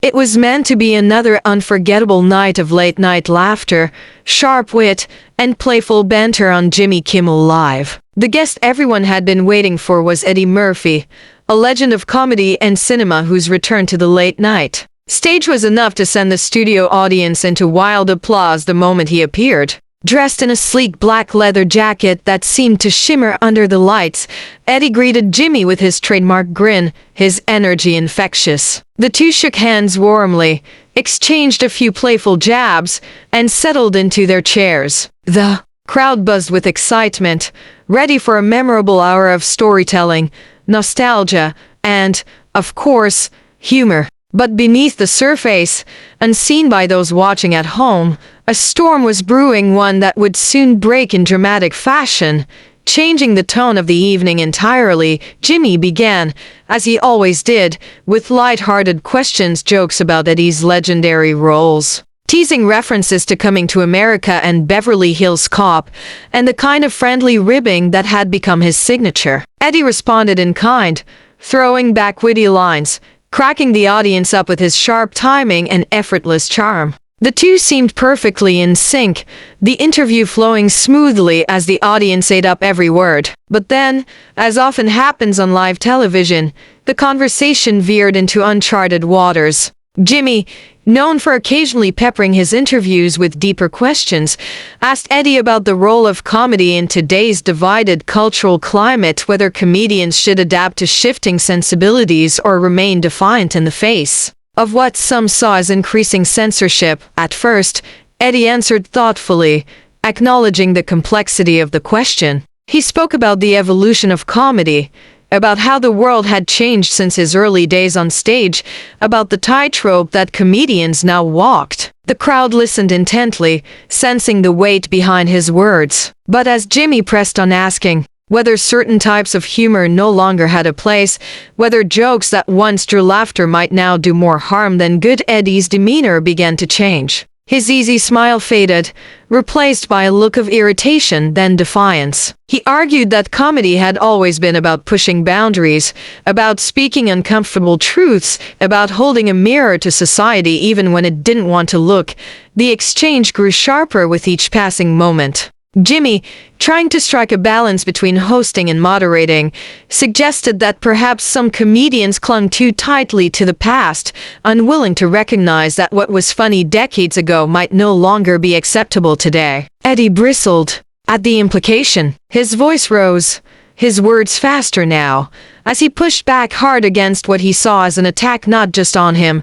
It was meant to be another unforgettable night of late-night laughter, sharp wit, and playful banter on Jimmy Kimmel Live. The guest everyone had been waiting for was Eddie Murphy, a legend of comedy and cinema whose return to the late night stage was enough to send the studio audience into wild applause the moment he appeared. Dressed in a sleek black leather jacket that seemed to shimmer under the lights, Eddie greeted Jimmy with his trademark grin, his energy infectious. The two shook hands warmly, exchanged a few playful jabs, and settled into their chairs. The crowd buzzed with excitement, ready for a memorable hour of storytelling, nostalgia, and, of course, humor. But beneath the surface, unseen by those watching at home, a storm was brewing, one that would soon break in dramatic fashion. Changing the tone of the evening entirely, Jimmy began, as he always did, with lighthearted questions, jokes about Eddie's legendary roles, teasing references to Coming to America and Beverly Hills Cop, and the kind of friendly ribbing that had become his signature. Eddie responded in kind, throwing back witty lines, cracking the audience up with his sharp timing and effortless charm. The two seemed perfectly in sync, the interview flowing smoothly as the audience ate up every word. But then, as often happens on live television, the conversation veered into uncharted waters. Jimmy, known for occasionally peppering his interviews with deeper questions, asked Eddie about the role of comedy in today's divided cultural climate, whether comedians should adapt to shifting sensibilities or remain defiant in the face of what some saw as increasing censorship. At first, Eddie answered thoughtfully, acknowledging the complexity of the question. He spoke about the evolution of comedy, about how the world had changed since his early days on stage, about the tightrope that comedians now walked. The crowd listened intently, sensing the weight behind his words. But as Jimmy pressed on asking whether certain types of humor no longer had a place, whether jokes that once drew laughter might now do more harm than good, Eddie's demeanor began to change. His easy smile faded, replaced by a look of irritation, then defiance. He argued that comedy had always been about pushing boundaries, about speaking uncomfortable truths, about holding a mirror to society even when it didn't want to look. The exchange grew sharper with each passing moment. Jimmy, trying to strike a balance between hosting and moderating, suggested that perhaps some comedians clung too tightly to the past, unwilling to recognize that what was funny decades ago might no longer be acceptable today. Eddie bristled at the implication. His voice rose, his words faster now, as he pushed back hard against what he saw as an attack not just on him,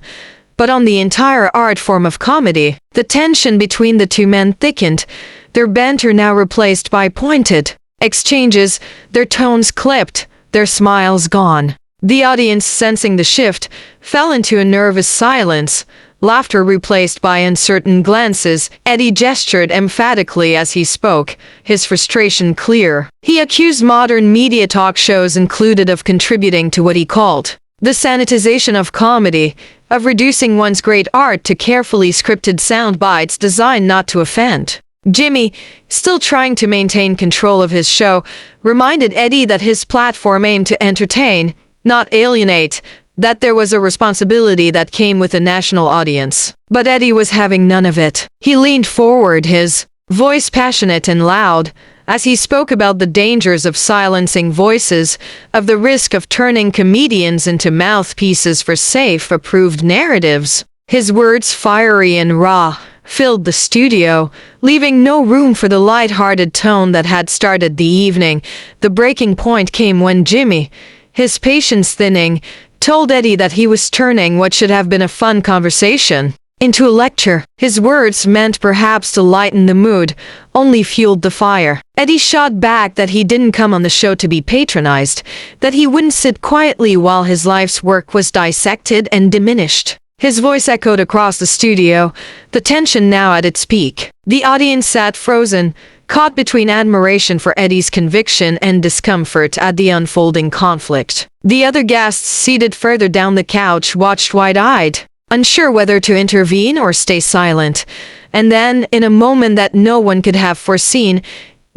but on the entire art form of comedy. The tension between the two men thickened, their banter now replaced by pointed exchanges, their tones clipped, their smiles gone. The audience, sensing the shift, fell into a nervous silence, laughter replaced by uncertain glances. Eddie gestured emphatically as he spoke, his frustration clear. He accused modern media talk shows included of contributing to what he called the sanitization of comedy, of reducing one's great art to carefully scripted sound bites designed not to offend. Jimmy, still trying to maintain control of his show, reminded Eddie that his platform aimed to entertain, not alienate, that there was a responsibility that came with a national audience. But Eddie was having none of it. He leaned forward, his voice passionate and loud, as he spoke about the dangers of silencing voices, of the risk of turning comedians into mouthpieces for safe, approved narratives. His words, fiery and raw, filled the studio, leaving no room for the light-hearted tone that had started the evening. The breaking point came when Jimmy, his patience thinning, told Eddie that he was turning what should have been a fun conversation into a lecture. His words, meant perhaps to lighten the mood, only fueled the fire. Eddie shot back that he didn't come on the show to be patronized, that he wouldn't sit quietly while his life's work was dissected and diminished. His voice echoed across the studio, the tension now at its peak. The audience sat frozen, caught between admiration for Eddie's conviction and discomfort at the unfolding conflict. The other guests, seated further down the couch, watched wide-eyed, unsure whether to intervene or stay silent. And then, in a moment that no one could have foreseen,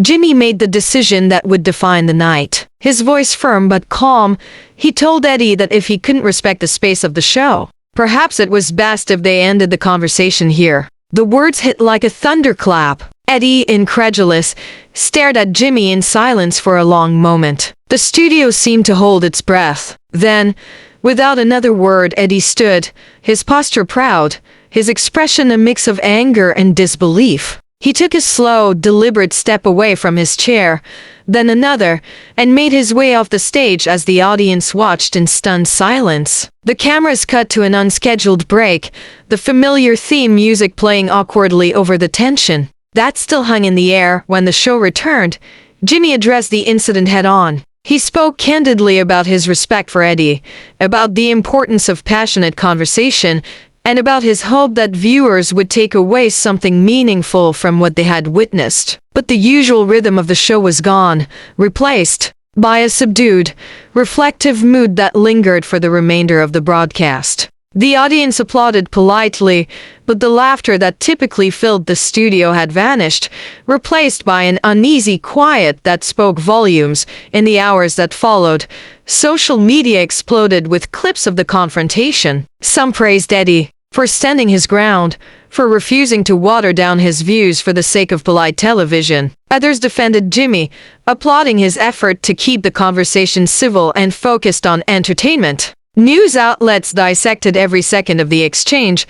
Jimmy made the decision that would define the night. His voice firm but calm, he told Eddie that if he couldn't respect the space of the show, Perhaps it was best if they ended the conversation here. The words hit like a thunderclap. Eddie, incredulous, stared at Jimmy in silence for a long moment. The studio seemed to hold its breath. Then, without another word, Eddie stood, his posture proud, his expression a mix of anger and disbelief. He took a slow, deliberate step away from his chair, then another, and made his way off the stage as the audience watched in stunned silence. The cameras cut to an unscheduled break, the familiar theme music playing awkwardly over the tension. That still hung in the air. When the show returned, Jimmy addressed the incident head-on. He spoke candidly about his respect for Eddie, about the importance of passionate conversation, and about his hope that viewers would take away something meaningful from what they had witnessed. But the usual rhythm of the show was gone, replaced by a subdued, reflective mood that lingered for the remainder of the broadcast. The audience applauded politely, but the laughter that typically filled the studio had vanished, replaced by an uneasy quiet that spoke volumes. In the hours that followed, social media exploded with clips of the confrontation. Some praised Eddie for standing his ground, for refusing to water down his views for the sake of polite television. Others defended Jimmy, applauding his effort to keep the conversation civil and focused on entertainment. News outlets dissected every second of the exchange,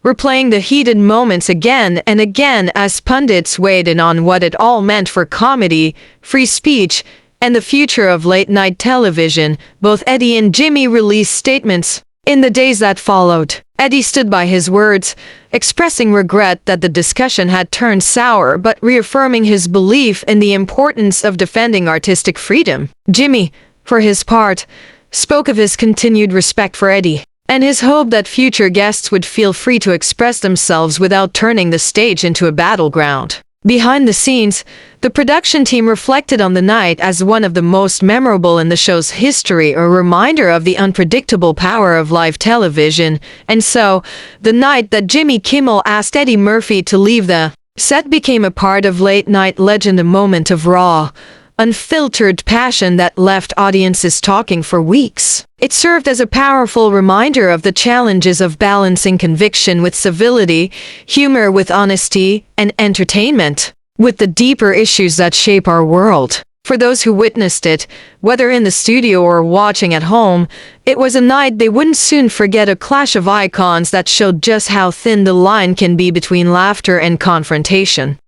replaying the heated moments again and again as pundits weighed in on what it all meant for comedy, free speech, and the future of late-night television. Both Eddie and Jimmy released statements. In the days that followed, Eddie stood by his words, expressing regret that the discussion had turned sour but reaffirming his belief in the importance of defending artistic freedom. Jimmy, for his part, spoke of his continued respect for Eddie, and his hope that future guests would feel free to express themselves without turning the stage into a battleground. Behind the scenes, the production team reflected on the night as one of the most memorable in the show's history, a reminder of the unpredictable power of live television. And so, the night that Jimmy Kimmel asked Eddie Murphy to leave the set became a part of late-night legend, a moment of raw, unfiltered passion that left audiences talking for weeks. It served as a powerful reminder of the challenges of balancing conviction with civility, humor with honesty, and entertainment with the deeper issues that shape our world. For those who witnessed it, whether in the studio or watching at home, it was a night they wouldn't soon forget, a clash of icons that showed just how thin the line can be between laughter and confrontation.